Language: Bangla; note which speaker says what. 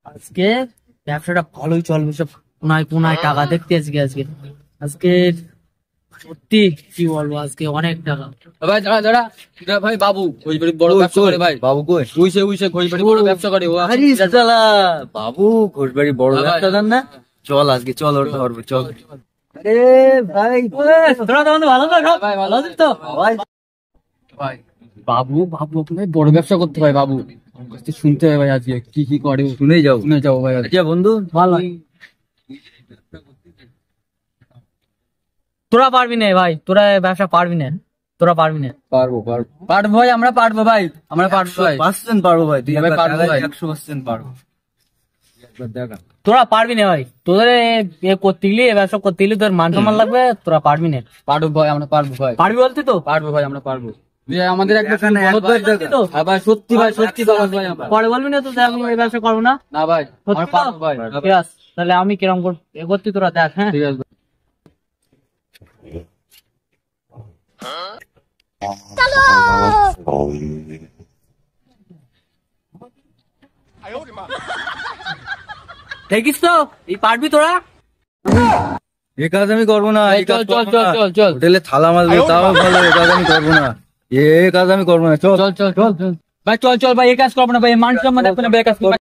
Speaker 1: আজকে ব্যবসাটা ভালোই চলবে, সব কোনায় কোনায় টাকা দেখতে আজকে আজকে আজকে সত্যি কি বলবো, আজকে অনেক টাকা।
Speaker 2: ভাই দাঁড়া দাঁড়া ভাই, বাবু ঘোষবাড়ি বড় ব্যবসা করে ভাই।
Speaker 3: বাবু কই?
Speaker 2: উইসে উইসে ঘোষবাড়ি বড় ব্যবসা করে ও।
Speaker 3: আরে শালা বাবু ঘোষবাড়ি বড় ব্যবসাদার না? চল আজকে, চল ওর ধরবো, চল। আরে ভাই
Speaker 1: তোরা তো ভালো না?
Speaker 2: ভাই
Speaker 1: ভালো আছিস তো?
Speaker 3: ভাই
Speaker 2: ভাই বাবু বাবু ভাই বড় ব্যবসা করতে ভাই। বাবু শুনতে হবে ভাই, আজকে কি কি করে
Speaker 3: শুনেই যাও।
Speaker 2: শুনে যাবো ভাই।
Speaker 3: আচ্ছা বন্ধু,
Speaker 1: ভালো। তোরা পারবি না ভাই, তোরা ব্যবসা পারবি না, তোরা পারবি না।
Speaker 3: পারবো পারবো
Speaker 2: পারবো ভাই, আমরা পারবো ভাই, আমরা পারবো ভাই।
Speaker 3: 100% পারবো ভাই, তুই
Speaker 2: ভাই পারবো ভাই।
Speaker 3: 100% পারবো। দেখা
Speaker 1: তোরা পারবি না ভাই, তোদের এ করতে গেলে, এ ব্যবসা করতে গেলে তোর মান সম্মান লাগবে, তোরা পারবি না।
Speaker 2: পারবো ভাই, আমরা পারবো ভাই।
Speaker 1: পারবি বলতে তো?
Speaker 2: পারবো ভাই, আমরা পারবো। যে আমাদের একটা
Speaker 3: এখানে একবার দেখা।
Speaker 1: তো
Speaker 2: হ্যাঁ ভাই, সত্যি ভাই, সত্যি পারবো ভাই আমরা।
Speaker 1: পরে বলবি না তো যে আমি এই ব্যবসা করবো না।
Speaker 2: না ভাই, আমরা
Speaker 1: সত্যি তো?
Speaker 2: পারবো ভাই।
Speaker 1: ঠিক আছে, তাহলে আমি কিরম এ করতে তোরা দেখ। হ্যাঁ
Speaker 2: ঠিক আছে ভাই।
Speaker 1: দেখিস তো, এই পারবি তোরা?
Speaker 3: এ কাজ আমি করবো না, এই কাজ
Speaker 2: চল
Speaker 3: করবো
Speaker 2: চল
Speaker 3: না।
Speaker 2: চল চল
Speaker 3: হোটেলে থালা মারবে তাও ভালো, এ কাজ আমি করবো না, এ কাজ আমি করবো না, চল।
Speaker 2: চল চল চল ভাই, চল চল ভাই, এই কাজ করবো না ভাই, মান সম্মান রাখবো না ভাই, এই কাজ করবো না।